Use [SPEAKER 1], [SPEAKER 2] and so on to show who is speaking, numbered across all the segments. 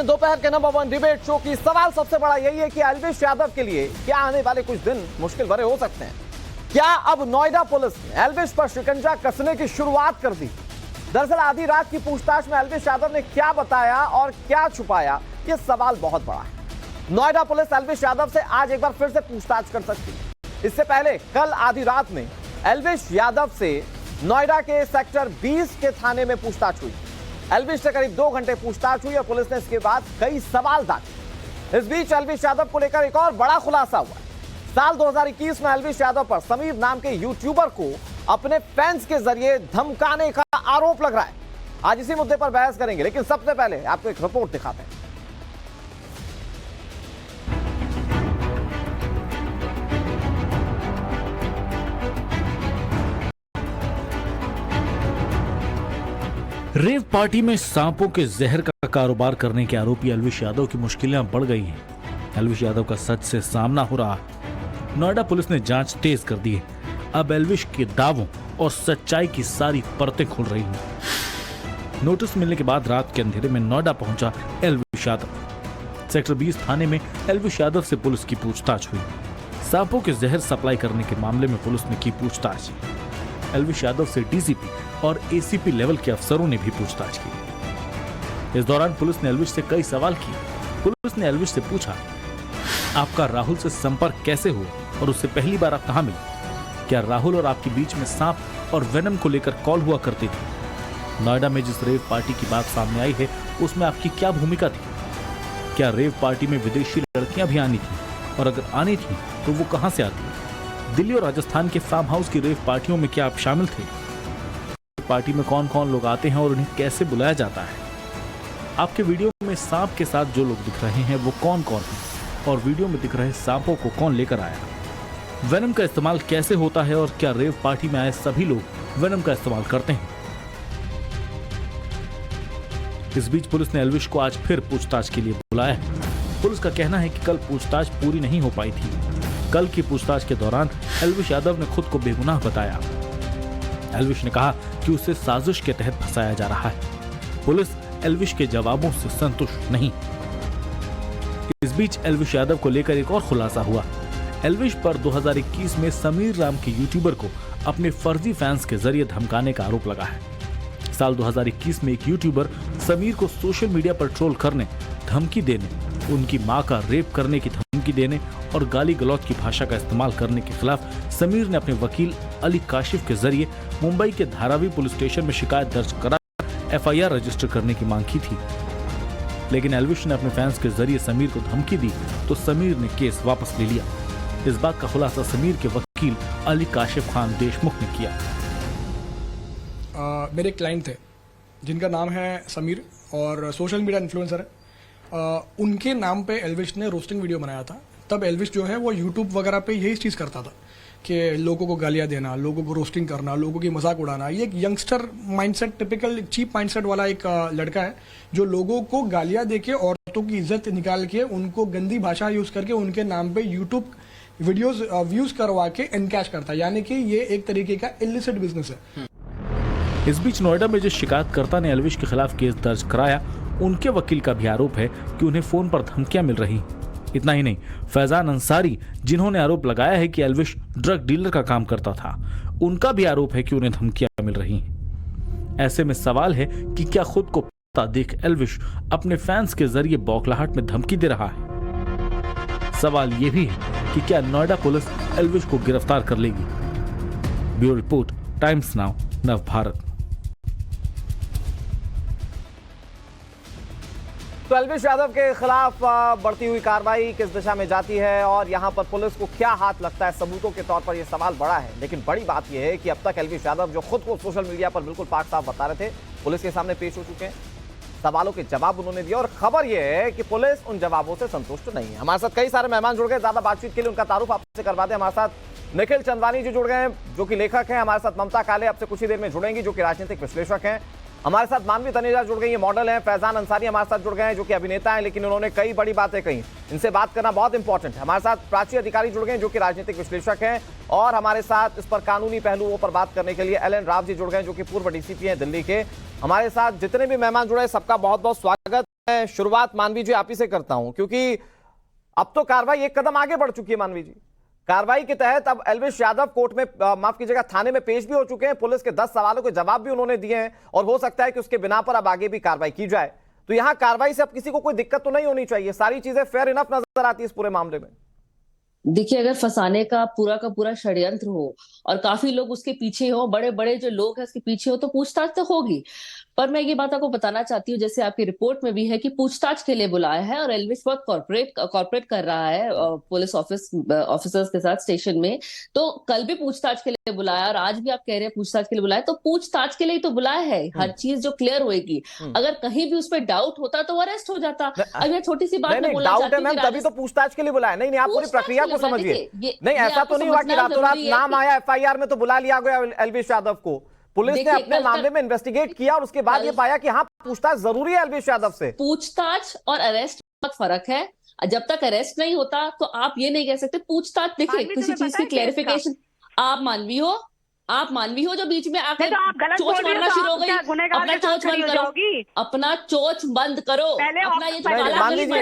[SPEAKER 1] हैं दोपहर के नंबर 1 डिबेट शो की। सवाल सबसे बड़ा यही है कि एल्विश यादव के लिए क्या आने वाले कुछ दिन मुश्किल भरे हो सकते हैं। क्या अब नोएडा पुलिस ने एल्विश पर शिकंजा कसने की शुरुआत कर दी? दरअसल आधी रात की पूछताछ में एल्विश यादव ने क्या बताया और क्या छुपाया, यह सवाल बहुत बड़ा है। नोएडा पुलिस एल्विश यादव से आज एक बार फिर से पूछताछ कर सकती है। इससे पहले कल आधी रात में एल्विश यादव से नोएडा के सेक्टर 20 के थाने में पूछताछ हुई। एल्विश से करीब 2 घंटे पूछताछ हुई और पुलिस ने इसके बाद कई सवाल दागे। इस बीच एल्विश यादव को लेकर एक और बड़ा खुलासा हुआ। साल 2021 में एल्विश यादव पर समीर नाम के यूट्यूबर को अपने फैंस के जरिए धमकाने का आरोप लग रहा है। आज इसी मुद्दे पर बहस करेंगे, लेकिन सबसे पहले आपको एक रिपोर्ट दिखाते हैं।
[SPEAKER 2] रेव पार्टी में सांपों के जहर का कारोबार करने के आरोपी एल्विश यादव की मुश्किलें बढ़ गई हैं। एल्विश यादव का सच से सामना हो रहा है। नोएडा पुलिस ने जांच तेज कर दी है। अब एल्विश के दावों और सच्चाई की सारी परतें खुल रही हैं। नोटिस मिलने के बाद रात के अंधेरे में नोएडा पहुंचा एल्विश यादव। सेक्टर 20 थाने में एल्विश यादव से पुलिस की पूछताछ हुई। सांपों के जहर सप्लाई करने के मामले में पुलिस ने की पूछताछ। एल्विश यादव से डीसीपी और एसीपी लेवल के अफसरों ने भी पूछताछ की। इस दौरान पुलिस ने एल्विश से कई सवाल किए। पुलिस ने एल्विश से पूछा, आपका राहुल से संपर्क कैसे हुआ और उससे पहली बार आप कहां मिले? क्या राहुल और आपके बीच में सांप और वेनम को लेकर कॉल हुआ करती थी? नोएडा में जिस रेव पार्टी की बात सामने आई है उसमें आपकी क्या भूमिका थी? क्या रेव पार्टी में विदेशी लड़कियां भी आनी थी और अगर आनी थी तो वो कहां से आती? दिल्ली और राजस्थान के फार्म हाउस की रेव पार्टियों में क्या आप शामिल थे? पार्टी में कौन कौन लोग आते हैं और उन्हें कैसे बुलाया जाता है? आपके वीडियो में सांप के साथ जो लोग दिख रहे हैं वो कौन कौन है और वीडियो में दिख रहे सांपों को कौन लेकर आया? वेनम का इस्तेमाल कैसे होता है और क्या रेव पार्टी में आए सभी लोग वेनम का इस्तेमाल करते हैं? इस बीच पुलिस ने एल्विश को आज फिर पूछताछ के लिए बुलाया है। पुलिस का कहना है कि कल पूछताछ पूरी नहीं हो पाई थी। कल की पूछताछ के दौरान एल्विश यादव ने खुद को बेगुनाह बताया। एल्विश ने कहा कि उसे साजिश के तहत फंसाया जा रहा है। पुलिस एल्विश के जवाबों से संतुष्ट नहीं। इस बीच एल्विश यादव को लेकर एक और खुलासा हुआ। एल्विश पर 2021 में समीर नाम के यूट्यूबर को अपने फर्जी फैंस के जरिए धमकाने का आरोप लगा है। साल 2021 में एक यूट्यूबर समीर को सोशल मीडिया पर ट्रोल करने, धमकी देने, उनकी मां का रेप करने की धमकी देने और गाली गलौज की भाषा का इस्तेमाल करने के खिलाफ समीर ने अपने वकील अली काशिफ के जरिए मुंबई के धारावी पुलिस स्टेशन में शिकायत दर्ज करा एफआईआर रजिस्टर करने की मांग की थी। लेकिन एल्विश ने अपने फैंस के जरिए समीर को धमकी दी तो समीर ने केस वापस ले लिया। इस बात का खुलासा समीर के वकील अली काशिफ खान देशमुख ने किया।
[SPEAKER 3] मेरे क्लाइंट थे जिनका नाम है समीर और सोशल मीडिया इन्फ्लुएंसर है। उनके नाम पे एल्विश ने रोस्टिंग वीडियो बनाया था। तब एल्विश जो है वो यूट्यूब वगैरह पे यही चीज़ करता था कि लोगों को गालियाँ देना, लोगों को रोस्टिंग करना, लोगों की मजाक उड़ाना। ये एक youngster mindset, typical cheap mindset वाला एक लड़का है जो लोगों को गालियाँ देके, औरतों की इज्जत निकाल के, उनको गंदी भाषा यूज़ करके उनके नाम पे यूट्यूब वीडियोस व्यूज़ करवा के इनकैश करता है। यानी कि ये एक तरीके का इलिसिट बिजनेस है।
[SPEAKER 2] इस बीच नोएडा में जिस शिकायतकर्ता ने एल्विश के खिलाफ केस दर्ज कराया, उनके वकील का भी आरोप है कि उन्हें फोन पर धमकियां मिल रही। इतना ही नहीं, फैजान अंसारी, जिन्होंने आरोप लगाया है कि एल्विश ड्रग डीलर का काम करता था, उनका भी आरोप है कि उन्हें धमकियां मिल रही। ऐसे में सवाल है कि क्या खुद को पता देख एल्विश अपने फैंस के जरिए बौखलाहट में धमकी दे रहा है? सवाल यह भी है कि क्या नोएडा पुलिस एल्विश को गिरफ्तार कर लेगी? ब्यूरो रिपोर्ट, टाइम्स नाउ, नव भारत।
[SPEAKER 1] तो एल्विश यादव के खिलाफ बढ़ती हुई कार्रवाई किस दिशा में जाती है और यहां पर पुलिस को क्या हाथ लगता है सबूतों के तौर पर, यह सवाल बड़ा है। लेकिन बड़ी बात यह है कि अब तक एल्विश यादव जो खुद को सोशल मीडिया पर बिल्कुल पाक साफ बता रहे थे, पुलिस के सामने पेश हो चुके हैं। सवालों के जवाब उन्होंने दिया और खबर यह है कि पुलिस उन जवाबों से संतुष्ट नहीं है। हमारे साथ कई सारे मेहमान जुड़ गए। ज्यादा बातचीत के लिए उनका तारुफ आपसे करवा दें। हमारे साथ निखिल चंदवानी जी जुड़ गए हैं जो कि लेखक हैं। हमारे साथ ममता काले आपसे कुछ ही देर में जुड़ेंगी जो कि राजनीतिक विश्लेषक हैं। हमारे साथ मानवी तनेजा जुड़ गई, ये मॉडल हैं। फैजान अंसारी हमारे साथ जुड़ गए हैं जो कि अभिनेता हैं, लेकिन उन्होंने कई बड़ी बातें कही, इनसे बात करना बहुत इंपॉर्टेंट है। हमारे साथ प्राची अधिकारी जुड़ गए जो कि राजनीतिक विश्लेषक हैं और हमारे साथ इस पर कानूनी पहलुओं पर बात करने के लिए एल.एन. राव जी जुड़ गए जो कि पूर्व डीसीपी हैं दिल्ली के। हमारे साथ जितने भी मेहमान जुड़े सबका बहुत बहुत स्वागत। मैं शुरुआत मानवी जी आप ही से करता हूं, क्योंकि अब तो कार्रवाई एक कदम आगे बढ़ चुकी है। मानवी जी, कार्रवाई के तहत अब एल्विश यादव कोर्ट में, माफ कीजिएगा, थाने में पेश भी हो चुके हैं। पुलिस के 10 सवालों के जवाब भी उन्होंने दिए हैं और हो सकता है कि उसके बिना पर अब आगे भी कार्रवाई की जाए। तो यहां कार्रवाई से अब किसी को कोई दिक्कत तो नहीं होनी चाहिए, सारी चीजें फेयर इनफ नजर आती है इस पूरे मामले में।
[SPEAKER 4] देखिए, अगर फंसाने का पूरा षड्यंत्र हो और काफी लोग उसके पीछे हो, बड़े बड़े जो लोग हैं उसके पीछे हो, तो पूछताछ तो होगी। पर मैं ये बात आपको बताना चाहती हूँ, जैसे आपकी रिपोर्ट में भी है कि पूछताछ के लिए बुलाया है और एल्विश बहुत कॉर्पोरेट कर रहा है पुलिस ऑफिसर्स के साथ स्टेशन में। तो कल भी पूछताछ के लिए बुलाया और आज भी आप कह रहे हैं पूछताछ के लिए बुलाया, तो पूछताछ के लिए तो बुलाया है। हर चीज जो क्लियर होगी, अगर कहीं भी उस पर डाउट होता तो वो अरेस्ट हो जाता। अब मैं छोटी सी बात में बोलना
[SPEAKER 1] डाउट है मैम, तभी तो पूछताछ के लिए बुलाया। नहीं, आप पूरी प्रक्रिया को समझिए। नहीं, ऐसा तो नहीं हुआ कि रातों रात नाम आया एफआईआर में तो बुला लिया गया एल्विश यादव को। पुलिस ने अपने मामले में इन्वेस्टिगेट किया और उसके बाद ये पाया कि हाँ, पूछताछ जरूरी है एल्विश यादव से।
[SPEAKER 4] पूछताछ और अरेस्ट बहुत फर्क है। जब तक अरेस्ट नहीं होता तो आप ये नहीं कह सकते पूछताछ। देखिए, किसी चीज की क्लैरिफिकेशन, आप मानवी हो जो बीच में आकर चोच मारना शुरू हो गई। अपना चोच बंद करो, अपना चोच बंद करो। अपना ये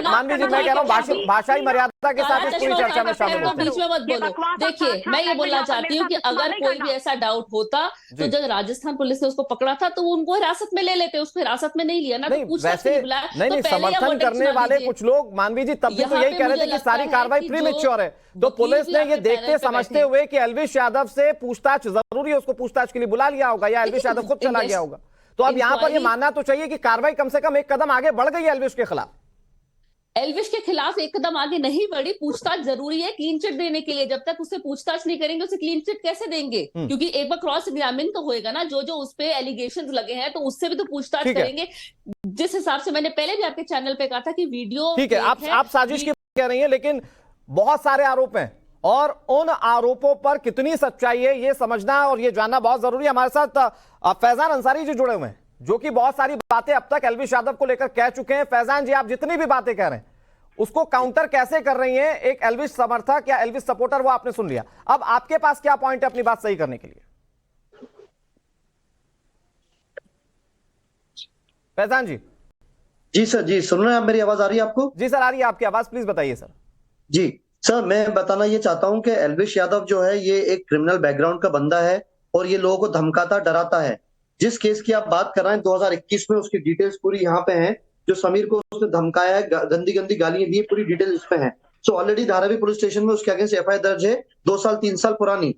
[SPEAKER 1] मानवी जी, मैं कह रहा हूँ भाषाई मर्यादा के साथ इस पूरी चर्चा में शामिल हो।
[SPEAKER 4] बीच में मत बोलो। देखिए, मैं ये बोलना चाहती हूँ कि अगर कोई भी ऐसा डाउट होता तो जब राजस्थान पुलिस ने उसको पकड़ा था तो उनको हिरासत में ले लेते, उसको हिरासत में नहीं लिया ना, तो पूछताछ के लिए बुलाया।
[SPEAKER 1] नहीं, समर्थन करने वाले कुछ लोग मानवी जी तब भी तो यही कह रहे थे कि सारी कार्रवाई प्रीमेच्योर है। तो पुलिस ने ये देखते समझते हुए कि एल्विश यादव से पूछताछ जरूरी है, उसको पूछताछ के लिए बुला लिया होगा या एल्विश यादव खुद चला गया होगा। तो अब यहाँ पर ये मानना तो चाहिए कि कार्रवाई कम से कम एक कदम आगे बढ़ गई है एल्विश के खिलाफ।
[SPEAKER 4] एल्विश के खिलाफ एक कदम आगे नहीं बढ़ी। पूछताछ जरूरी है क्लीन चिट देने के लिए। जब तक उससे पूछताछ नहीं करेंगे उसे क्लीन चिट कैसे देंगे? क्योंकि एक बार क्रॉस एग्जामिन तो होएगा ना, जो उस पे एलिगेशंस लगे हैं, तो उससे भी तो पूछताछ करेंगे। जिस हिसाब से मैंने पहले भी आपके चैनल पे कहा था कि वीडियो
[SPEAKER 1] ठीक है, आप साजिश की कह रही है, लेकिन बहुत सारे आरोप हैं और उन आरोपों पर कितनी सच्चाई है ये समझना और ये जानना बहुत जरूरी है। हमारे साथ फैजान अंसारी जी जुड़े हुए हैं, जो कि बहुत सारी बातें अब तक एल्विश यादव को लेकर कह चुके हैं। फैजान जी, आप जितनी भी बातें कह रहे हैं उसको काउंटर कैसे कर रही हैं एक एल्विश समर्थक या एल्विश सपोर्टर, वो आपने सुन लिया। अब आपके पास क्या पॉइंट है अपनी बात सही करने के लिए? फैजान जी।
[SPEAKER 5] जी सर, जी सुन रहे हैं आप? मेरी आवाज आ रही है आपको?
[SPEAKER 1] जी सर, आ रही है आपकी आवाज, प्लीज बताइए सर।
[SPEAKER 5] जी सर, मैं बताना ये चाहता हूं कि एल्विश यादव जो है ये एक क्रिमिनल बैकग्राउंड का बंदा है और ये लोगों को धमकाता डराता है। जिस केस की आप बात कर रहे हैं 2021 में, उसकी डिटेल्स पूरी यहाँ पे हैं। जो समीर को उसने धमकाया है, गंदी गंदी गालियां दी, पूरी डिटेल इस पे है। So already Dharavi police station में उसके अगेंस्ट एफआईआर दर्ज है 2 साल 3 साल पुरानी।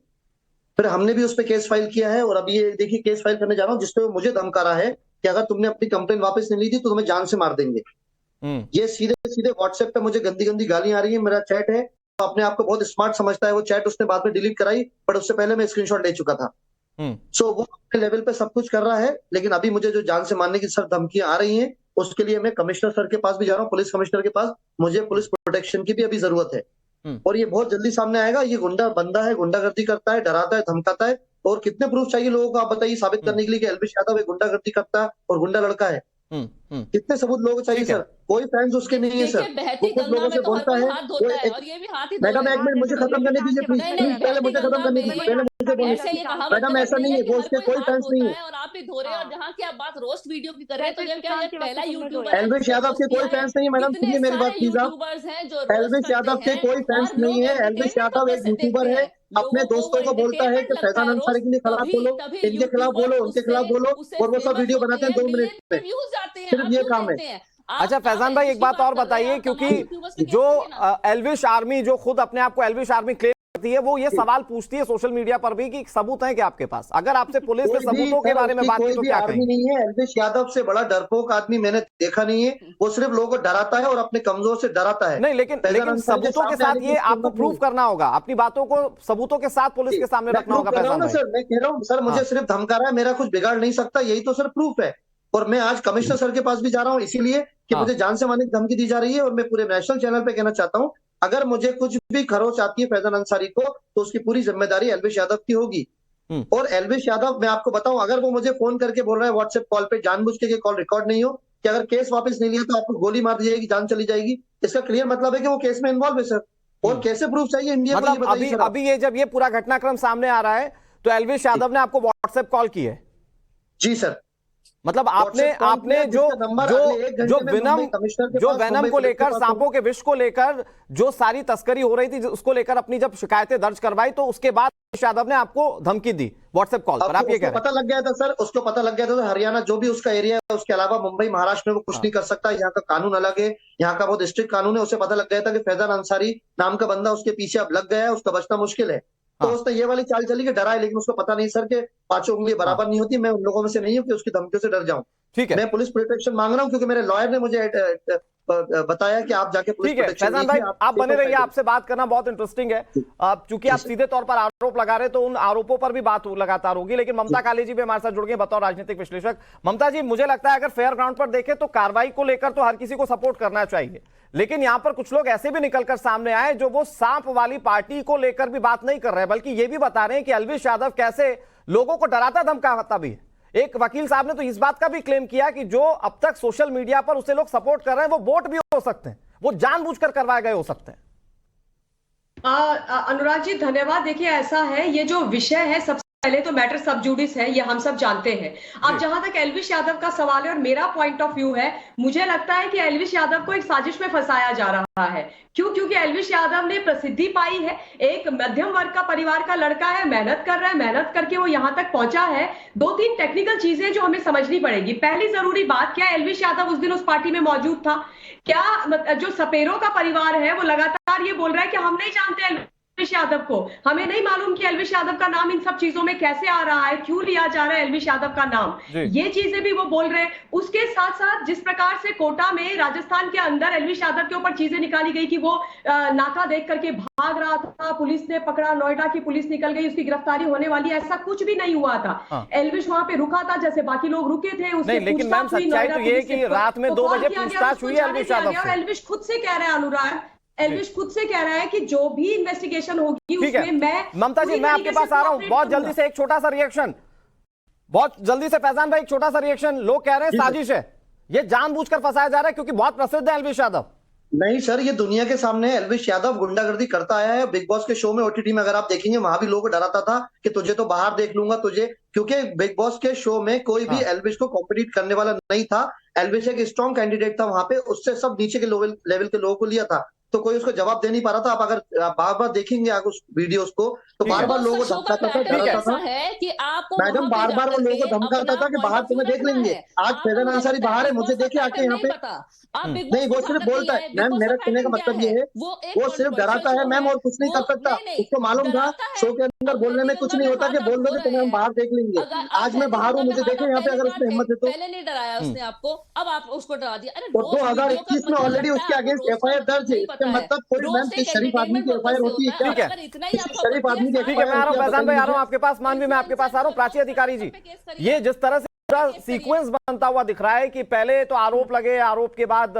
[SPEAKER 5] फिर हमने भी उस पर केस फाइल किया है और अभी ये देखिए केस फाइल करने जा रहा हूँ जिसपे मुझे धमका रहा है कि अगर तुमने अपनी कंप्लेन वापस नहीं ली थी तो तुम्हें जान से मार देंगे। ये सीधे सीधे व्हाट्सएप पे मुझे गंदी गंदी गालियां आ रही है। मेरा चैट है, तो अपने आप को बहुत स्मार्ट समझता है। वो चैट उसने बाद में डिलीट कराई, बट उससे पहले मैं स्क्रीनशॉट ले चुका था। सो वो अपने लेवल पे सब कुछ कर रहा है, लेकिन अभी मुझे जो जान से मारने की सर धमकियां आ रही हैं, उसके लिए मैं कमिश्नर सर के पास भी जा रहा हूँ, पुलिस कमिश्नर के पास। मुझे पुलिस प्रोटेक्शन की भी अभी जरूरत है और ये बहुत जल्दी सामने आएगा। ये गुंडा बंदा है, गुंडागर्दी करता है, डराता है, धमकाता है। और कितने प्रूफ चाहिए लोगों को, आप बताइए, साबित करने के लिए कि एल्विश यादव एक गुंडागर्दी करता है और गुंडा लड़का है? कितने सबूत लोगों को चाहिए सर? कोई फैंस उसके नहीं है सर। वो खुद लोगों से बोलता है। मैडम एक मिनट मुझे खत्म करने दीजिए प्लीज, पहले मुझे खत्म करने दीजिए, पहले मुझे बोलिए। मैडम ऐसा नहीं है, वो उसके कोई फैंस नहीं है।
[SPEAKER 4] और आप भी धो रहे हैं, और जहाँ की आप बात रोस्ट वीडियो की कर रहे हैं, तो क्या पहला यूट्यूबर
[SPEAKER 5] एल्विश यादव के कोई फैंस नहीं है। मैडम सुनिए मेरी बात प्लीज आप। एल्विश यादव के कोई फैंस नहीं है। एल्विश यादव एक यूट्यूबर है, अपने दोस्तों को बोलता है कि फैजान अंसारी के खिलाफ बोलो, इनके खिलाफ बोलो, उनके खिलाफ बोलो, और वो सब वीडियो बनाते हैं 2 मिनट में। सिर्फ ये काम है।
[SPEAKER 1] अच्छा फैजान भाई, एक बात और बताइए, क्योंकि जो एल्विश आर्मी, जो खुद अपने आप को एल्विश आर्मी क्लेम करती है, वो ये सवाल पूछती है सोशल मीडिया पर भी कि सबूत हैं क्या आपके पास? अगर आपसे पुलिस ने सबूतों के बारे में बात की तो क्या कहेंगे?
[SPEAKER 5] नहीं है, एल्विश यादव से बड़ा डरपोक आदमी मैंने देखा नहीं है। वो सिर्फ लोगों को डराता है और अपने कमजोर से डराता है।
[SPEAKER 1] नहीं, लेकिन सबूतों के साथ ये आपको प्रूफ करना होगा, अपनी बातों को सबूतों के साथ पुलिस के सामने रखना होगा।
[SPEAKER 5] सर मैं कह रहा हूँ सर, मुझे सिर्फ धमका रहा है, मेरा कुछ बिगाड़ नहीं सकता, यही तो सर प्रूफ है। और मैं आज कमिश्नर सर के पास भी जा रहा हूँ इसीलिए कि मुझे जान से मारने की धमकी दी जा रही है। और मैं पूरे नेशनल चैनल पे कहना चाहता हूँ, अगर मुझे कुछ भी खरोच आती है फैजान अंसारी को, तो उसकी पूरी जिम्मेदारी एल्विश यादव की होगी। और एल्विश यादव, मैं आपको बताऊं, अगर वो मुझे फोन करके बोल रहा है व्हाट्सएप कॉल पे, जानबूझ के कॉल रिकॉर्ड नहीं हो कि अगर केस वापस नहीं लिया तो आपको गोली मार दी जाएगी, जान चली जाएगी, इसका क्लियर मतलब है कि वो केस में इन्वॉल्व है सर। और कैसे प्रूफ चाहिए इंडिया को, ये बताइए सर।
[SPEAKER 1] अभी ये जब ये पूरा घटनाक्रम सामने आ रहा है तो एल्विश यादव ने आपको व्हाट्सएप कॉल की है?
[SPEAKER 5] जी सर।
[SPEAKER 1] मतलब आपने
[SPEAKER 5] WhatsApp कॉल
[SPEAKER 1] आपने
[SPEAKER 5] किया,
[SPEAKER 1] जो
[SPEAKER 5] जिसका नंबर
[SPEAKER 1] जो
[SPEAKER 5] अगले 1 घंटे
[SPEAKER 1] जो
[SPEAKER 5] में
[SPEAKER 1] वेनम
[SPEAKER 5] मुंबई कमिश्नर के
[SPEAKER 1] जो
[SPEAKER 5] पास,
[SPEAKER 1] वेनम
[SPEAKER 5] मुंबई
[SPEAKER 1] को
[SPEAKER 5] पुलिस के
[SPEAKER 1] लेकर,
[SPEAKER 5] पास
[SPEAKER 1] सांपों के विष को लेकर जो सारी तस्करी हो रही थी, उसको लेकर अपनी जब शिकायतें दर्ज करवाई तो उसके बाद अखिलेश यादव ने आपको धमकी दी व्हाट्सएप कॉल पर, आप ये कह रहे हैं?
[SPEAKER 5] पता लग गया था सर, उसको पता लग गया था हरियाणा जो भी उसका एरिया है, उसके अलावा मुंबई महाराष्ट्र में वो कुछ नहीं कर सकता, यहाँ का कानून अलग है, यहाँ का बहुत स्ट्रिक्ट कानून है। उसे पता लग गया था कि फैजान अंसारी नाम का बंदा उसके पीछे अब लग गया है, उसका बचना मुश्किल है। तो उसने ये वाली चाल चली कि डरा है, लेकिन उसको पता नहीं सर के पांचों उंगली बराबर नहीं होती। मैं उन लोगों में से नहीं हूँ कि उसकी धमकियों से डर जाऊं।
[SPEAKER 1] ठीक है,
[SPEAKER 5] मैं पुलिस प्रोटेक्शन मांग रहा हूँ क्योंकि मेरे लॉयर ने मुझे बताया कि आप जाके पुलिस
[SPEAKER 1] ठीक है
[SPEAKER 5] प्रोटेक्शन
[SPEAKER 1] फैजान भाई,
[SPEAKER 5] लीजिए,
[SPEAKER 1] आप बने रहिए, आपसे बात करना बहुत इंटरेस्टिंग है। चूंकि आप सीधे तौर पर आरोप लगा रहे, तो उन आरोपों पर भी बात लगातार होगी। लेकिन ममता काली जी भी हमारे साथ जुड़ गए बतौर राजनीतिक विश्लेषक। ममता जी, मुझे लगता है अगर फेयर ग्राउंड पर देखें तो कार्रवाई को लेकर तो हर किसी को सपोर्ट करना चाहिए, लेकिन यहां पर कुछ लोग ऐसे भी निकलकर सामने आए जो वो सांप वाली पार्टी को लेकर भी बात नहीं कर रहे, बल्कि ये भी बता रहे हैं कि एल्विश यादव कैसे लोगों को डराता धमकाता भी है। एक वकील साहब ने तो इस बात का भी क्लेम किया कि जो अब तक सोशल मीडिया पर उसे लोग सपोर्ट कर रहे हैं वो वोट भी हो सकते हैं, वो जानबूझकर करवाए गए हो सकते हैं।
[SPEAKER 6] अनुराग जी धन्यवाद। देखिए ऐसा है, ये जो विषय है सबसे पहले तो मैटर सब जुडिस है, ये हम सब जानते हैं। अब जहां तक एल्विश यादव का सवाल है और मेरा पॉइंट ऑफ व्यू है, मुझे लगता है कि एल्विश यादव को एक साजिश में फंसाया जा रहा है। क्यों? क्योंकि एल्विश यादव ने प्रसिद्धि पाई है, एक मध्यम वर्ग का परिवार का लड़का है, मेहनत कर रहा है, मेहनत करके वो यहां तक पहुंचा है। 2-3 टेक्निकल चीजें जो हमें समझनी पड़ेगी। पहली जरूरी बात, क्या एल्विश यादव उस दिन उस पार्टी में मौजूद था? क्या जो सपेरों का परिवार है वो लगातार ये बोल रहा है कि हम नहीं जानते एल्विश यादव को, हमें नहीं मालूम कि एल्विश यादव का नाम इन सब चीजों में कैसे आ रहा है, क्यों लिया जा रहा है एल्विश यादव का नाम, ये चीजें भी वो बोल रहे हैं। उसके साथ साथ जिस प्रकार से कोटा में राजस्थान के अंदर एल्विश यादव के ऊपर चीजें निकाली गई कि वो नाका देख करके भाग रहा था, पुलिस ने पकड़ा, नोएडा की पुलिस निकल गई, उसकी गिरफ्तारी होने वाली, ऐसा कुछ भी नहीं हुआ था। एल्विश वहां पे रुका था जैसे बाकी लोग रुके थे। उससे
[SPEAKER 1] लेकिन मैम सच्चाई तो ये कि रात में 2 बजे पूछताछ हुई एल्विश यादव से।
[SPEAKER 6] एल्विश खुद से कह रहा है, अनुराग, एल्विश खुद से कह रहा है कि जो भी इन्वेस्टिगेशन होगी उसमें मैं,
[SPEAKER 1] ममता जी मैं आपके पास आ रहा हूं, बहुत जल्दी से एक छोटा सा रिएक्शन, बहुत जल्दी से फैजान भाई एक छोटा सा रिएक्शन। लोग कह रहे हैं साजिश है, ये जानबूझकर फंसाया जा रहा है क्योंकि बहुत प्रसिद्ध है एल्विश यादव।
[SPEAKER 5] नहीं सर, ये दुनिया के सामने एल्विश यादव गुंडागर्दी करता आया है। बिग बॉस के शो में ओटीटी में अगर आप देखेंगे, वहां भी लोगों को डराता था कि तुझे तो बाहर देख लूंगा तुझे, क्योंकि बिग बॉस के शो में कोई भी एल्विश को कॉम्पिटिट करने वाला नहीं था। एल्विश एक स्ट्रॉन्ग कैंडिडेट था वहां पे, उससे सब नीचे के लेवल के लोगों को लिया था, तो कोई उसको जवाब दे नहीं पा रहा था। आप अगर बार बार देखेंगे आगे उस वीडियोस को तो बार बार लोगों को धमकाता था, डराता था। मैडम बार बार वो लोगों को धमकाता था कि बाहर तुम्हें देख लेंगे। आज फैजान अंसारी बाहर है, मुझे देखे आके यहाँ पे। नहीं, वो सिर्फ बोलता है मैम, मेरा कहने का मतलब ये है वो सिर्फ डराता है मैम, और कुछ नहीं कर सकता। उसको मालूम था शो के अंदर बोलने में कुछ नहीं होता कि बोल दो कि तुम्हें हम बाहर देख लेंगे। आज मैं बाहर हूँ, मुझे देखे यहाँ पे, अगर उसमें हिम्मत है तो।
[SPEAKER 4] पहले नहीं डराया उसने आपको, अब आप उसको डरा दिया। अरे
[SPEAKER 5] 2021 में ऑलरेडी उसके अगेंस्ट FIR दर्ज है, मतलब कोई मैम किस शरीफ आदमी की FIR होती है क्या? किसी शरीफ आदमी की
[SPEAKER 1] ठीक है, मैं आ रहा हूं फैजान भाई, आ रहा हूं आपके पास। मानवी मैं आपके पास आ रहा हूं। प्राची अधिकारी जी, ये जिस तरह से पूरा सीक्वेंस बनता हुआ दिख रहा है कि पहले तो आरोप लगे, आरोप के बाद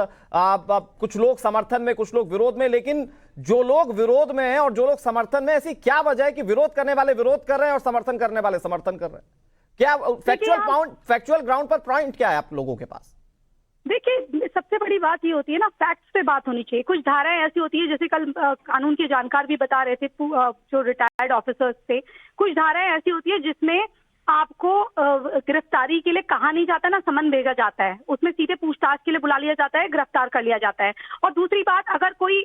[SPEAKER 1] कुछ लोग समर्थन में, कुछ लोग विरोध में, लेकिन जो लोग विरोध में हैं और जो लोग समर्थन में, ऐसी क्या वजह है कि विरोध करने वाले विरोध कर रहे हैं और समर्थन करने वाले समर्थन कर रहे हैं? क्या फैक्चुअल ग्राउंड पर पॉइंट क्या है आप लोगों के पास?
[SPEAKER 7] देखिए, सबसे बड़ी बात ये होती है ना, फैक्ट्स पे बात होनी चाहिए। कुछ धाराएं ऐसी होती है, जैसे कल कानून के जानकार भी बता रहे थे, जो रिटायर्ड ऑफिसर्स थे, कुछ धाराएं ऐसी होती है जिसमें आपको गिरफ्तारी के लिए कहा नहीं जाता ना, समन भेजा जाता है, उसमें सीधे पूछताछ के लिए बुला लिया जाता है, गिरफ्तार कर लिया जाता है। और दूसरी बात, अगर कोई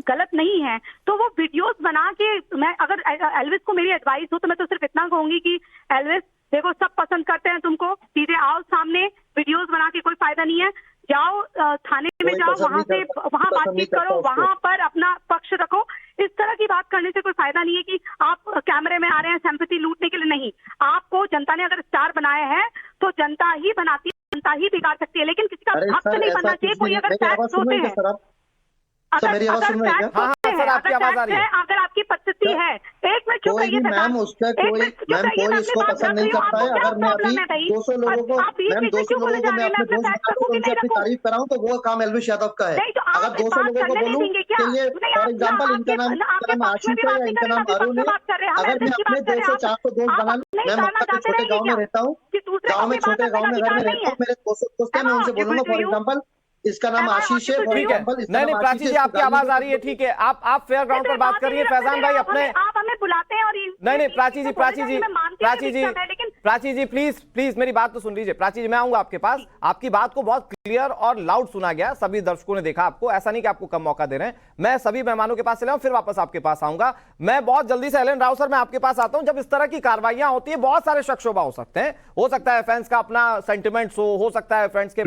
[SPEAKER 7] गलत नहीं है तो वो वीडियोस बना के, मैं अगर एल्विस को मेरी एडवाइस हो तो मैं तो सिर्फ इतना कहूंगी कि एल्विस देखो, सब पसंद करते हैं तुमको, सीधे आओ सामने, वीडियोस बना के कोई फायदा नहीं है। जाओ थाने में जाओ, वहां बातचीत करो, वहां पर अपना पक्ष रखो। इस तरह की बात करने से कोई फायदा नहीं है कि आप कैमरे में आ रहे हैं सिंपैथी लूटने के लिए। नहीं, आपको जनता ने अगर स्टार बनाया है तो जनता ही बनाती है, जनता ही बिगाड़ सकती है, लेकिन किसी का हक नहीं बनना चाहिए। कोई अगर फैक्ट होते हैं,
[SPEAKER 5] मेरी आवाज सुन रही है?
[SPEAKER 7] अगर आपकी परिस्थिति है, एक मिनट चुप रहिए
[SPEAKER 5] मैम, उसका कोई इसको पसंद नहीं करता है। अगर मैं अभी 200 लोगों को मैम 200 लोगों को मैं अपने दोस्त बना दूं, उनसे अपनी तारीफ कराऊं, तो वो काम एल्विश यादव का है। अगर 200 लोगों को बोलूं कि ये फॉर एग्जाम्पल इनका नाम आशीष है या इनका नाम अरुण है, अगर मैं अपने 200-400 दोस्त बना लूं, मैं मक्का के छोटे गाँव में रहता हूँ, गाँव में छोटे गाँव में घर में रहता हूँ, मेरे 200 दोस्त हैं, मैं उनसे बोलूंगा फॉर एग्जाम्पल इसका नाम आशीष है, फॉर एग्जाम्पल।
[SPEAKER 1] नहीं प्राची जी, आपकी आवाज आ रही है, ठीक है, आप फेयर ग्राउंड पर बात करिए। फैजान भाई अपने,
[SPEAKER 7] आप हमें बुलाते हैं और
[SPEAKER 1] नहीं प्राची जी, प्राची जी प्लीज प्लीज मेरी बात तो सुन लीजिए। प्राची जी मैं आऊंगा आपके पास, आपकी बात को बहुत क्लियर और लाउड सुना गया, सभी दर्शकों ने देखा आपको, ऐसा नहीं कि आपको कम मौका दे रहे हैं। मैं सभी मेहमानों के पास चला हूं, फिर वापस आपके पास आऊंगा। मैं बहुत जल्दी से एलन राव सर मैं आपके पास आता हूं। जब इस तरह की कार्रवाइयां होती है बहुत सारे शक शुबा हो सकते हैं, हो सकता है फैंस का अपना सेंटिमेंट्स हो सकता है फैंस के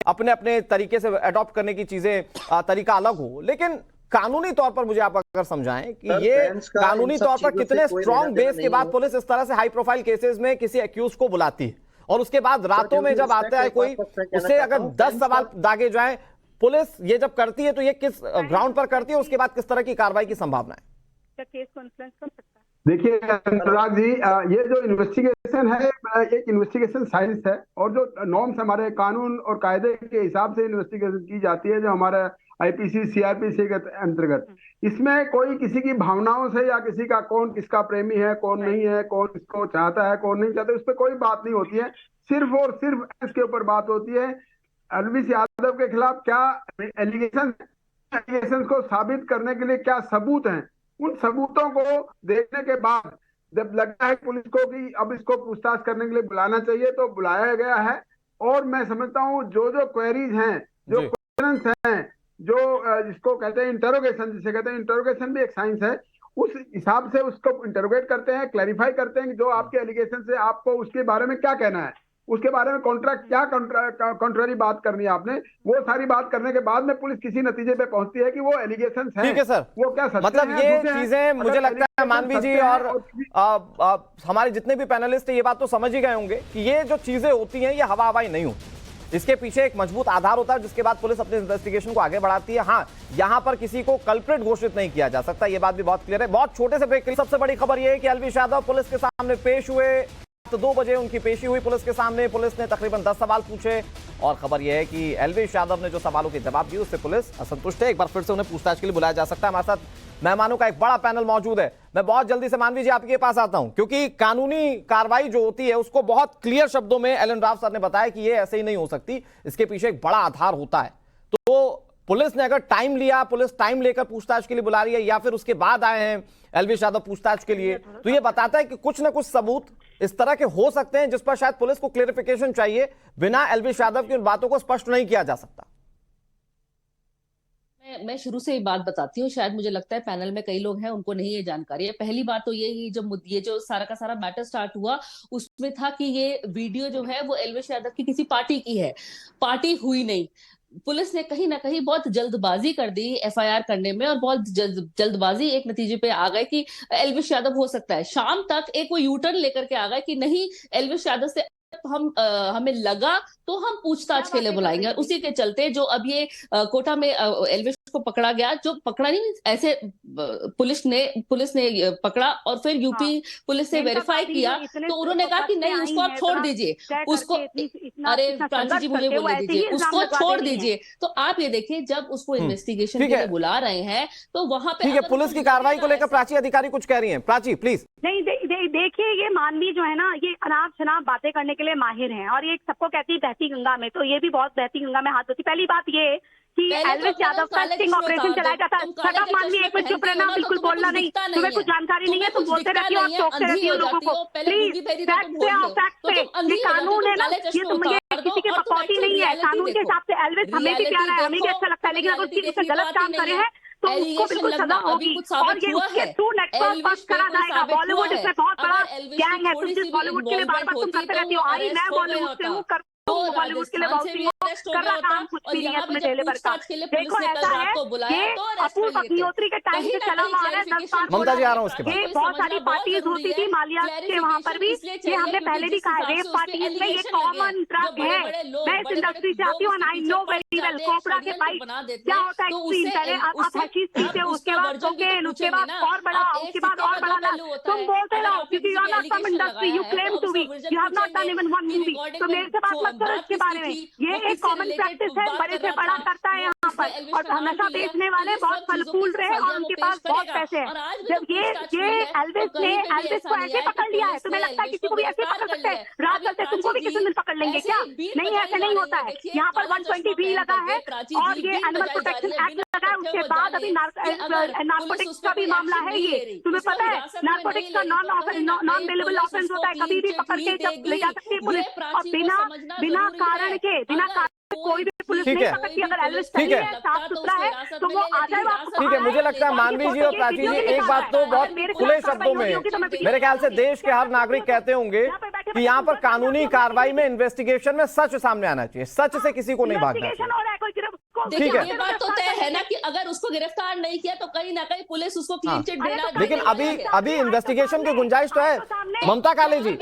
[SPEAKER 1] अपने अपने तरीके से अडॉप्ट करने की चीजें तरीका अलग हो, लेकिन कानूनी तौर पर मुझे आप अगर समझाएं कि ये कानूनी तौर पर कितने स्ट्रॉन्ग बेस के बाद पुलिस इस तरह से हाई प्रोफाइल केसेस में किसी एक्यूज को बुलाती है, और उसके बाद रातों में जब आता है कोई, उससे अगर 10 सवाल दागे जाएं, पुलिस ये जब करती है तो ये किस ग्राउंड पर करती है, उसके बाद किस तरह की कार्रवाई की संभावना है?
[SPEAKER 7] केस को इन्फ्लुएंस कर सकता है।
[SPEAKER 8] देखिए अनुराग जी, ये जो इन्वेस्टिगेशन है एक इन्वेस्टिगेशन साइंस है, और जो नॉर्म्स हमारे कानून और कायदे के हिसाब से इन्वेस्टिगेशन की जाती है, जो हमारा आईपीसी सीआरपीसी के अंतर्गत, इसमें कोई किसी की भावनाओं से या किसी का कौन किसका प्रेमी है कौन नहीं है, कौन इसको चाहता है कौन नहीं चाहता, उस पर कोई बात नहीं होती है। सिर्फ और सिर्फ इसके ऊपर बात होती है एल्विस यादव के खिलाफ क्या एलिगेशन को साबित करने के लिए क्या सबूत हैं। उन सबूतों को देखने के बाद जब लगता है पुलिस को कि अब इसको पूछताछ करने के लिए बुलाना चाहिए, तो बुलाया गया है। और मैं समझता हूँ जो क्वेरीज हैं, जो क्वेश्चंस हैं, जो जिसको कहते हैं इंटरोगेशन, जिसे कहते हैं इंटरोगेशन भी एक साइंस है, उस हिसाब से उसको इंटरोगेट करते हैं, क्लैरिफाई करते हैं कि जो आपके एलिगेशन से आपको उसके बारे में क्या कहना है, उसके बारे में कॉन्ट्ररी बात करनी है आपने, वो सारी बात करने के बाद में पुलिस किसी नतीजे पे पहुंचती है कि वो एलिगेशंस हैं।
[SPEAKER 1] ठीक है सर,
[SPEAKER 8] वो क्या सच
[SPEAKER 1] मतलब
[SPEAKER 8] हैं,
[SPEAKER 1] ये
[SPEAKER 8] झूठे हैं।
[SPEAKER 1] चीजें मुझे लगता है मानवी जी और हमारे जितने भी पैनलिस्ट हैं ये बात तो समझ ही गए होंगे कि ये जो चीजें होती हैं ये हवा हवाई नहीं होती, इसके पीछे एक मजबूत आधार होता है जिसके बाद पुलिस अपने इन्वेस्टिगेशन को आगे बढ़ाती है। हाँ, यहां पर किसी को कल्प्रिट घोषित नहीं किया जा सकता, ये बात भी बहुत क्लियर है। बहुत छोटे से ब्रेक के लिए सबसे बड़ी खबर यह है कि एल्विस यादव पुलिस के सामने पेश हुए, तो 2 बजे उनकी पेशी हुई पुलिस के सामने। पुलिस ने तकरीबन 10 सवाल पूछे, और खबर यह है कि एल्विस यादव ने जो सवालों के जवाब दिए उससे पुलिस असंतुष्ट है। एक बार फिर से उन्हें पूछताछ के लिए बुलाया जा सकता है। हमारे साथ मेहमानों का एक बड़ा पैनल मौजूद है। मैं बहुत जल्दी से मानवी जी आपके पास आता हूं, क्योंकि कानूनी कार्रवाई जो होती है उसको बहुत क्लियर शब्दों में एलन राव सर ने बताया कि ये ऐसे ही नहीं हो सकती, इसके पीछे एक बड़ा आधार होता है। तो पुलिस ने अगर टाइम लिया, पुलिस टाइम लेकर पूछताछ के लिए बुला रही है, या फिर उसके बाद आए हैं एल्विस यादव पूछताछ के लिए, तो ये बताता है कि कुछ ना कुछ सबूत इस तरह के हो सकते हैं जिस पर शायद पुलिस को क्लेरिफिकेशन चाहिए। बिना एल्विस यादव की उन बातों को स्पष्ट नहीं किया जा सकता।
[SPEAKER 4] मैं शुरू से ही बात बताती हूँ, शायद मुझे लगता है पैनल में कई लोग हैं उनको नहीं ये जानकारी है। पहली बात तो ये जो सारा का सारा मैटर स्टार्ट हुआ उसमें था कि ये वीडियो जो है वो एल्विस यादव की किसी पार्टी की है, पार्टी हुई नहीं। पुलिस ने कहीं ना कहीं बहुत जल्दबाजी कर दी एफआईआर करने में, और बहुत जल्दबाजी एक नतीजे पे आ गए कि एल्विस यादव हो सकता है। शाम तक एक वो यूटर्न लेकर के आ गए कि नहीं, एल्विस यादव से हमें लगा तो हम पूछताछ के लिए बुलाएंगे। और उसी के चलते जो अब ये कोटा में एल्विस को पकड़ा गया, जो पकड़ा नहीं ऐसे पुलिस ने पकड़ा, और फिर यूपी पुलिस से वेरीफाई किया तो उन्होंने कहा कि नहीं उसको आप छोड़ दीजिए, उसको अरे प्राची जी मुझे बोलने दीजिए, उसको छोड़ दीजिए। तो आप ये देखिए जब उसको इन्वेस्टिगेशन के लिए बुला रहे हैं तो वहां पे
[SPEAKER 1] ठीक है, पुलिस की कार्रवाई को लेकर प्राची अधिकारी कुछ कह रही हैं। प्राची प्लीज।
[SPEAKER 7] नहीं देखिए, ये मानवी जो है ना, ये अनाप शनाप बातें करने के लिए माहिर हैं, और ये सबको कहती है बहती गंगा में, तो ये भी बहुत बहती गंगा में हाथ धोती। पहली बात ये कि एल्विस यादव का स्टिंग ऑपरेशन चलाया जाता है। सटअप मानवी, एक मिनट चुप रहना, बिल्कुल बोलना नहीं, तुम्हें कुछ जानकारी नहीं है, तुम बोलते रहती हो और टोकते रहती हो लोगों को। प्लीज फैक्ट पे आओ, फैक्ट पे। ये कानून है ना, ये किसी के बकौती नहीं है, कानून के हिसाब से एल्विस हमें भी प्यारा है, हमें भी अच्छा लगता है, लेकिन अगर उससे गलत काम करे हैं तो उसको बिल्कुल सजा होगी, और ये उसके थ्रू नेटवर्क पास करा जाएगा। बॉलीवुड इसमें बहुत बड़ा गैंग है, तुम जिस बॉलीवुड के लिए बार बार तुम करते रहती हो, आई मैं बॉलीवुड से हूँ, बॉलीवुड के लिए बाउंसिंग कर रहा काम कुछ भी नहीं है तुम्हें डेलीवर का। देखो ऐसा है, ये अपूर्व अग्निहोत्री के टाइम से चला हुआ है, 10 साल
[SPEAKER 1] ममता जी आ रहा हूं उसके बाद।
[SPEAKER 7] ये बहुत सारी पार्टीज होती थी मालिया के वहाँ पर भी, ये हमने पहले भी कहा है, रेप पार्टीज में ये कॉमन ट्रक है। मैं इस इंडस्ट्री से आती हूँ, I know very well. Cobra के फाइट क्या होता है, एक्सट्रीम पहले आप हैशीश पीते हो, उसके बाद कोकेन, उसके बाद और बड़ा, उसके बाद और बड़ा। तुम बोलते रहो क्योंकि you are not from industry, you claim to be, you have not done even one movie. तो मेरे से बात मत करो इसके बारे में, ये एक कॉमन प्रैक्टिस है, बड़े से बड़ा करता है यहाँ। यहाँ पर, और नशा बेचने वाले बहुत फल फूल रहे हैं और उनके पास बहुत पैसे हैं। जब ये एल्विस को ऐसे पकड़ लिया है, तुम्हें लगता है किसी को भी ऐसे पकड़ सकते हैं? रात चलते तुमको भी किसी दिन पकड़ लेंगे क्या? नहीं, ऐसा नहीं होता है। यहाँ पर 120B लगा है और ये एनिमल प्रोटेक्शन एक्ट लगा है। उसके बाद अभी नार्कोटिक्स का भी मामला है। ये तुम्हें पता है, नार्कोटिक्स का नॉन अवेलेबल ऑफेंस होता है। कभी भी पकड़ के जब ले जा सकती है पुलिस, और बिना कारण कोई भी पुलिस नहीं सकती। अगर एल्विस सही है, साफ सुथरा है, तो वो आ जाए वापस।
[SPEAKER 1] ठीक है, मुझे लगता है मानवी जी और प्राची जी एक बात तो बहुत खुले शब्दों में मेरे ख्याल से देश के हर नागरिक कहते होंगे कि यहाँ पर कानूनी कार्रवाई में, इन्वेस्टिगेशन में सच सामने आना चाहिए। सच से किसी को नहीं भागना चाहिए।
[SPEAKER 4] देखिए, ये बात तो तय है ना कि अगर उसको गिरफ्तार नहीं किया तो कहीं ना कहीं पुलिस उसको क्लीन चिट देना।
[SPEAKER 1] लेकिन अभी इन्वेस्टिगेशन की गुंजाइश तो है ममता काले जी,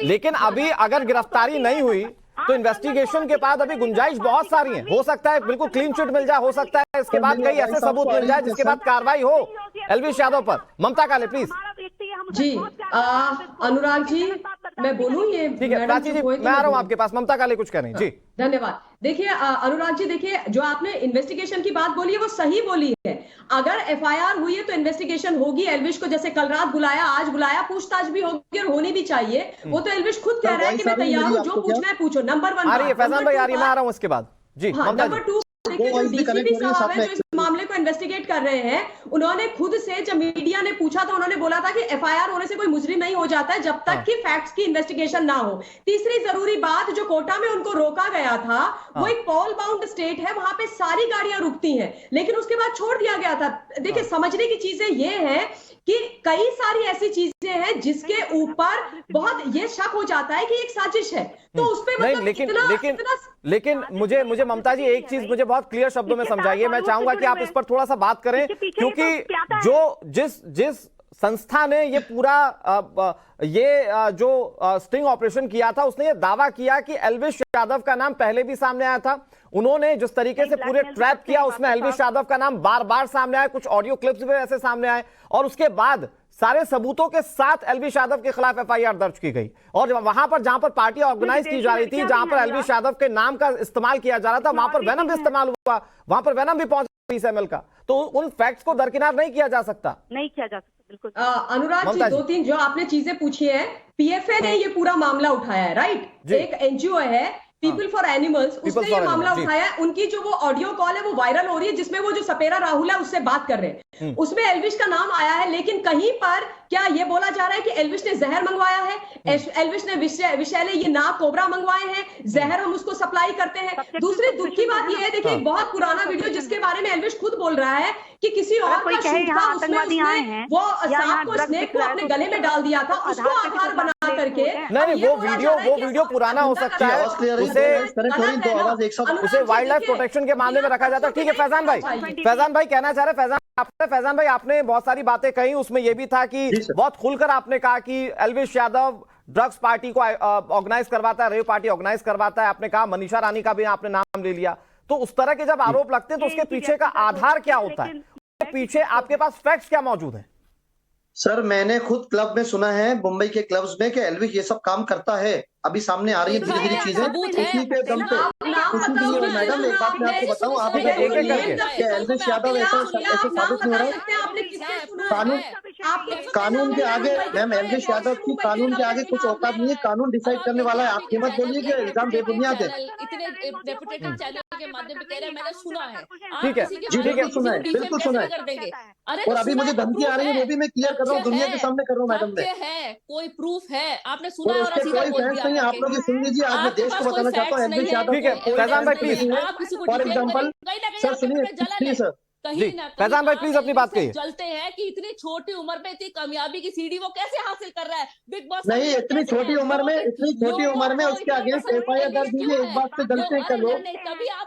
[SPEAKER 1] लेकिन अभी अगर गिरफ्तारी नहीं हुई तो इन्वेस्टिगेशन के बाद अभी गुंजाइश बहुत सारी है। हो सकता है बिल्कुल क्लीन चिट मिल जाए, हो सकता है इसके बाद कई ऐसे सबूत मिल जाए जिसके बाद कार्रवाई हो एल्विस यादव पर। ममता काले प्लीज।
[SPEAKER 6] जी अनुराग जी, मैं बोलूं? ये
[SPEAKER 1] ठीक है प्राची जी, मैं आ रहा हूं आपके पास। ममता काले कुछ कह रही हैं जी।
[SPEAKER 6] धन्यवाद। देखिए अनुराग जी, देखिए जो आपने इन्वेस्टिगेशन की बात बोली है वो सही बोली है। अगर एफआईआर हुई है तो इन्वेस्टिगेशन होगी। एल्विस को जैसे कल रात बुलाया, आज बुलाया, पूछताछ भी होगी और होनी भी चाहिए। वो तो एल्विस खुद कह रहा है कि मैं तैयार हूँ, जो पूछना है पूछो। नंबर 1
[SPEAKER 1] आ रही है फैजान भाई, आ रही है, मैं आ रहा हूँ इसके बाद जी।
[SPEAKER 6] नंबर 2 देखिए, जो डीसीपी साहब है जो इस मामले को इन्वेस्टिगेट कर रहे हैं, उन्होंने खुद से, जब मीडिया ने पूछा तो उन्होंने बोला था कि एफआईआर होने से कोई मुजरिम नहीं हो जाता है जब तक कि फैक्ट्स की इन्वेस्टिगेशन ना हो। तीसरी जरूरी बात, जो कोटा में उनको रोका गया था वो एक पॉल बाउंड स्टेट है, वहां पे सारी गाड़ियां रुकती हैं, लेकिन उसके बाद छोड़ दिया गया था। देखिए, समझने की चीजें ये है कि कई सारी ऐसी चीजें हैं जिसके ऊपर बहुत ये शक हो जाता है कि एक साजिश है, तो उस पे मतलब
[SPEAKER 1] लेकिन मुझे ममता जी एक चीज मुझे बहुत क्लियर शब्दों में समझाइए। मैं चाहूंगा कि आप इस पर थोड़ा सा बात करें, क्योंकि जिस संस्था ने ये पूरा जो स्टिंग ऑपरेशन किया था, उसने ये दावा किया कि एल्विस यादव का नाम पहले भी सामने आया था। उन्होंने जिस तरीके से पूरे ट्रैप किया उसमें एल्विस यादव का नाम बार बार सामने आया, कुछ ऑडियो क्लिप्स भी ऐसे सामने आए, और उसके बाद सारे सबूतों के साथ एल्विस यादव के खिलाफ एफआईआर दर्ज की गई। और वहां पर जहां पर पार्टी ऑर्गेनाइज की जा रही थी, जहां पर एल्विस यादव के नाम का इस्तेमाल किया जा रहा था, वहां पर वेनम भी इस्तेमाल हुआ, वहां पर वेनम भी पहुंचा 20 ml का। तो उन फैक्ट्स को दरकिनार नहीं किया जा सकता।
[SPEAKER 6] बिल्कुल। अनुराग जी, 2-3 जो आपने चीजें पूछी है, पीएफए ने ये पूरा मामला उठाया है, राइट? एक एनजीओ है पीपल फॉर एनिमल्स, उसने ये मामला उठाया है। उनकी जो वो ऑडियो कॉल है वो वायरल हो रही है, जिसमें वो जो सपेरा राहुल है उससे बात कर रहे हैं, उसमें एल्विस का नाम आया है। लेकिन कहीं पर क्या ये बोला जा रहा है कि एल्विस ने जहर मंगवाया है, एल्विस ने विषैले ये नाग कोबरा मंगवाए हैं, जहर हम उसको सप्लाई करते हैं। दूसरी दुख की बात ये है, देखिए एक बहुत पुराना वीडियो जिसके बारे में एल्विस खुद बोल रहा है कि किसी और का शूट था, उसमें उसने वो सांप को, स्नेक को अपने गले में डाल दिया था, उसको आधार बना करके।
[SPEAKER 1] नहीं, वो वीडियो पुराना हो सकता है, उसे वाइल्ड लाइफ प्रोटेक्शन के मामले में रखा जाता है। ठीक है फैजान भाई कहना चाह रहे हैं। फैजान भाई, आपने बहुत सारी बातें कही, उसमें यह भी था कि बहुत खुलकर आपने कहा कि एल्विस यादव ड्रग्स पार्टी को ऑर्गेनाइज करवाता है, रेव पार्टी ऑर्गेनाइज करवाता है। आपने कहा मनीषा रानी का भी आपने नाम ले लिया। तो उस तरह के जब आरोप लगते हैं तो उसके पीछे का आधार क्या होता है? पीछे आपके पास फैक्ट्स क्या मौजूद है?
[SPEAKER 5] सर, मैंने खुद क्लब में सुना है, मुंबई के क्लब्स में, कि एल्विस ये सब काम करता है। अभी सामने आ रही है धीरे धीरे चीजें, उसी के दम पे। मैडम एक बात मैं आपको बताऊं, आप एल्विस यादव ऐसे साबित नहीं हो रहा। कानून के आगे मैम, एल्विस यादव की कानून के आगे कुछ औकात नहीं है। कानून डिसाइड करने वाला है। आप ये मत बोलिए कि इल्जाम बेबुनियाद है।
[SPEAKER 1] ठीक है
[SPEAKER 5] जी, बिल्कुल सुना है, बिल्कुल सुना है। और अभी मुझे धमकी आ रही है, वो भी मैं क्लियर कर रहा हूँ, दुनिया के सामने कर रहा हूँ मैडम।
[SPEAKER 4] है कोई प्रूफ है? आपने सुना है?
[SPEAKER 5] उसके कोई फैक्ट नहीं है। आप लोग सुन लीजिए, आज मैं देश को बताना चाहता हूँ एल्विस यादव।
[SPEAKER 1] ठीक है फैजान भाई प्लीज,
[SPEAKER 5] फॉर एग्जाम्पल सर सुनिए प्लीज सर।
[SPEAKER 1] जी फैजान भाई प्लीज अपनी बात कहिए।
[SPEAKER 4] चलते हैं कि इतनी छोटी उम्र में इतनी कामयाबी की सीढ़ी वो कैसे हासिल कर रहा है? बिग बॉस
[SPEAKER 5] नहीं, इतनी छोटी उम्र में उसके अगेंस्ट एफआईआर दर्ज हुई है। एक बात से जलते हैं क्या लोग?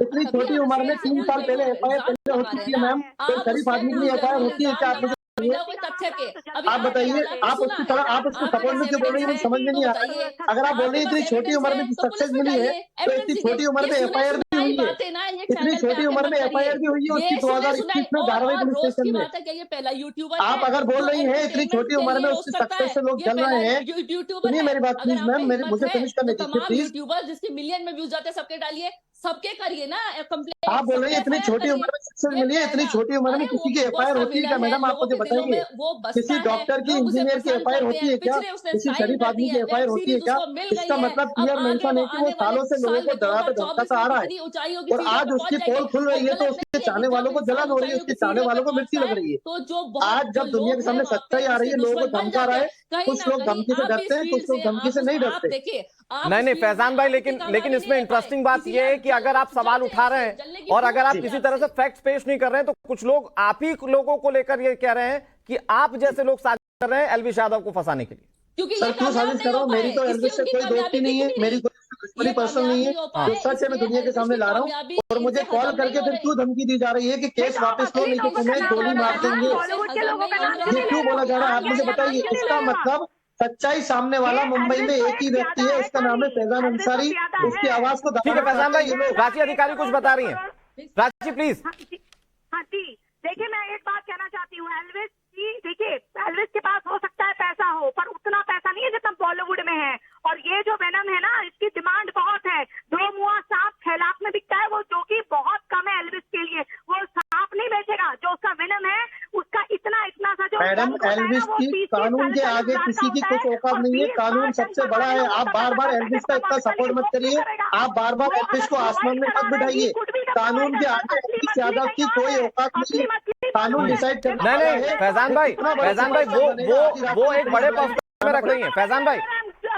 [SPEAKER 5] इतनी छोटी उम्र में 3 साल पहले एफआईआर हो चुकी है मैम। कोई शरीफ आदमी की एफआईआर होती है क्या? आप बताइए, आप उसको सपोर्ट में क्यों बोल रही है? मुझे समझ में नहीं आ रहा। अगर आप बोल रही है इतनी छोटी उम्र में सक्सेस मिली है, तो इतनी छोटी उम्र में एफआईआर भी हुई है। इतनी छोटी उम्र में एफआईआर भी हुई है उसकी 2021 में धारावी पुलिस स्टेशन में। आप अगर बोल रही है इतनी छोटी उम्र में उसकी सक्सेस से लोग चल रहे हैं, सुनिए मेरी बात प्लीज मैम, मुझे फिनिश करने दीजिए प्लीज।
[SPEAKER 4] यूट्यूबर जिसके मिलियन में व्यूज जाते हैं सबके डालिए। सबके करिए ना कंप्लेंट।
[SPEAKER 5] आप बोल रहे हैं इतनी छोटी उम्र में सक्सेस मिली है, इतनी छोटी उम्र में किसी की एफआईआर होती है क्या मैडम? आप मुझे बताइए, किसी डॉक्टर की, इंजीनियर की एफआईआर होती है क्या? किसी शरीफ आदमी की एफआईआर होती है क्या? इसका मतलब क्लियर मेंशन है कि वो सालों से लोगों को डराता धमकाता आ रहा है, और आज उसकी पोल खुल रही है तो उसके चाहने वालों को जलन हो रही है, उसके चाहने वालों को मिर्ची लग रही है। आज जब दुनिया के सामने सच्चाई आ रही है, लोगों को धमका रहा है, कुछ लोग धमकी से डरते हैं, कुछ लोग धमकी से नहीं डरते।
[SPEAKER 1] नहीं फैजान भाई, लेकिन इसमें इंटरेस्टिंग बात यह है कि अगर आप सवाल उठा रहे हैं और अगर आप किसी तरह से फैक्ट्स पेश नहीं कर रहे हैं, तो कुछ लोग आप ही लोगों को लेकर ये कह रहे हैं कि आप जैसे लोग साजिश कर रहे हैं एलविश यादव को फंसाने के लिए।
[SPEAKER 5] सर क्यों साजिश कर रहा हूँ? मेरी तो एलविश से कोई दोस्ती नहीं है, मेरी कोई दुश्मनी पर्सनल नहीं है। जो सच है मैं दुनिया के सामने ला रहा हूँ, और मुझे कॉल करके फिर क्यों धमकी दी जा रही है कि केस वापस लो, नहीं तो तुम्हें गोली मार देंगे। ये क्यों बोला जा रहा है, आप मुझे बताइए। इसका मतलब सच्चाई सामने वाला मुंबई में एक ही व्यक्ति है, उसका नाम है फैजान अंसारी। उसकी आवाज को
[SPEAKER 1] ठीक है फैजान भाई, रांची अधिकारी कुछ बता रही है। रांची प्लीज।
[SPEAKER 7] हाँ जी, देखिए मैं एक बात कहना चाहती हूँ एल्विस जी। देखिए एल्विस के पास हो सकता है पैसा हो, पर उतना पैसा नहीं है जितना बॉलीवुड में है। और ये जो वेनम है ना, इसकी डिमांड बहुत है। 2 मुआ सांप 6 लाख में बिकता है वो, जो कि बहुत कम है एल्विस के लिए। वो सांप नहीं बेचेगा, जो उसका वेनम है उसका इतना सा जो
[SPEAKER 5] मैडम एल्विस की कानून के आगे किसी की कुछ औकात नहीं है, कानून सबसे बड़ा है। आप बार बार एल्विस का इतना सपोर्ट मत करिए, आप बार बार एल्विस को आसमान में मत बिठाइए। कानून के आगे एल्विस यादव की कोई औकात नहीं है, कानून डिसाइड करना।
[SPEAKER 1] नहीं फैजान भाई वो एक बड़े पर्सपेक्टिव में रख रही है। फैजान भाई,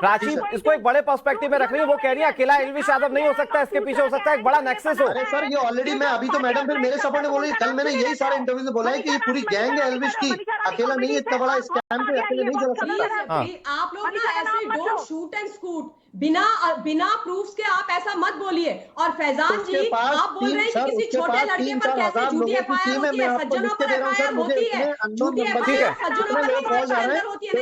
[SPEAKER 1] रांची इसको एक बड़े पर्सपेक्टिव में रख रही है। वो कह रही है अकेला एलविश यादव नहीं हो सकता, इसके पीछे हो सकता है एक बड़ा नेक्सस हो।
[SPEAKER 5] अरे सर ये ऑलरेडी मैं अभी तो मैडम फिर मेरे सपोर्ट में बोल रही है। कल मैंने यही सारे इंटरव्यू में बोला है कि ये पूरी गैंग है एलविश की, अकेला नहीं है। इतना बड़ा स्कैम को अकेले नहीं चला सकता।
[SPEAKER 6] आप लोग ना ऐसे डोंट शूट एंड स्कूट, बिना प्रूफ्स के आप ऐसा मत बोलिए। और फैजान जी आप बोल रहे हैं कि किसी छोटे लड़के पर कैसे झूठी एफआईआर होती है, सज्जनों पर एफआईआर होती है, झूठी एफआईआर सज्जनों पर एफआईआर होती है।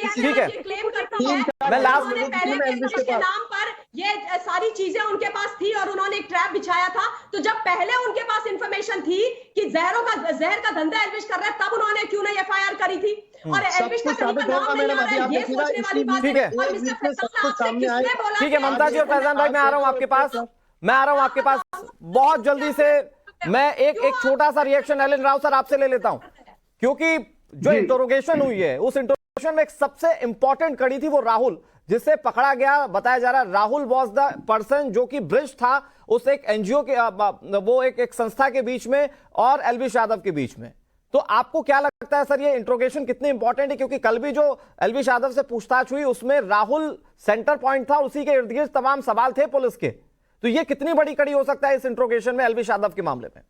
[SPEAKER 1] ठीक है,
[SPEAKER 6] क्लेम करता हूं
[SPEAKER 1] मैं लास्ट
[SPEAKER 6] पहले के नाम पर ये सारी चीजें उनके पास थी और उन्होंने एक ट्रैप बिछाया था। तो जब पहले उनके पास इंफॉर्मेशन थी कि जहर का धंधा एलविश कर रहा है, तब उन्होंने क्यों नहीं एफआईआर करी थी? और एलविश का कहीं का नाम नहीं आ रहा है, ये सोचने वाली बात है। और मिस्टर फैजान आपने किसने बोला?
[SPEAKER 1] ठीक है ममता जी और फैजान भाई, मैं आ रहा हूं आपके पास बहुत जल्दी से। मैं एक छोटा सा रिएक्शन एलन राव सर आपसे ले लेता हूं, क्योंकि जो इंटरोगेशन हुई है उस इंटरोगेशन में एक सबसे इंपॉर्टेंट कड़ी थी, वो राहुल जिससे पकड़ा गया। बताया जा रहा है राहुल वॉज द पर्सन जो कि ब्रिज था उस एक एनजीओ के, वो एक संस्था के बीच में और एलविश यादव के बीच में। तो आपको क्या लगता है सर ये इंट्रोगेशन कितनी इंपॉर्टेंट है? क्योंकि कल भी जो एलविश यादव से पूछताछ हुई उसमें राहुल सेंटर पॉइंट था, उसी के इर्द गिर्द तमाम सवाल थे पुलिस के। तो ये कितनी बड़ी कड़ी हो सकता है इस इंट्रोगेशन में एलविश यादव के मामले में?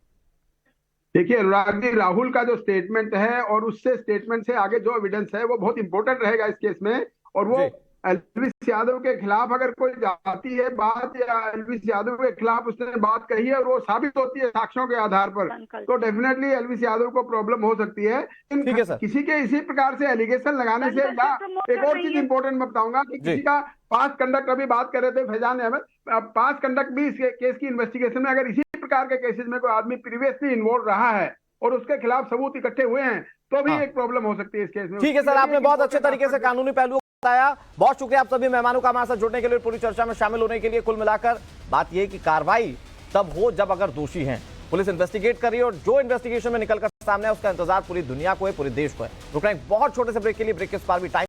[SPEAKER 8] देखिए अनुराग जी, राहुल का जो स्टेटमेंट है और उससे स्टेटमेंट से आगे जो एविडेंस है वो बहुत इंपॉर्टेंट रहेगा इस केस में। और वो एलविश यादव के खिलाफ अगर कोई जाती है बात या एलविश यादव के खिलाफ उसने बात कही है और वो साबित होती है साक्ष्यों के आधार पर, तो डेफिनेटली एलविश यादव को प्रॉब्लम हो सकती है। किसी के इसी प्रकार से एलिगेशन लगाने से, एक और चीज इंपॉर्टेंट मैं बताऊंगा कि किसी का पास्ट कंडक्ट, अभी बात कर रहे थे फैजान अहमद, पास्ट कंडक्ट भी इस केस की इन्वेस्टिगेशन में अगर इसी प्रकार के केसेस में कोई आदमी प्रीवियसली इन्वॉल्व रहा है और उसके खिलाफ सबूत इकट्ठे हुए हैं, तो भी एक प्रॉब्लम हो सकती है इस केस में।
[SPEAKER 1] ठीक है सर, आपने बहुत अच्छे तरीके से कानूनी पहलू बताया। बहुत शुक्रिया आप सभी मेहमानों का हमारे साथ जुड़ने के लिए, पूरी चर्चा में शामिल होने के लिए। कुल मिलाकर बात यह कि कार्रवाई तब हो जब अगर दोषी हैं, पुलिस इन्वेस्टिगेट कर रही है और जो इन्वेस्टिगेशन में निकलकर सामने है उसका इंतजार पूरी दुनिया को है, पूरे देश को है। रुकना एक बहुत छोटे से ब्रेक के लिए, ब्रेक के इस पार भी टाइम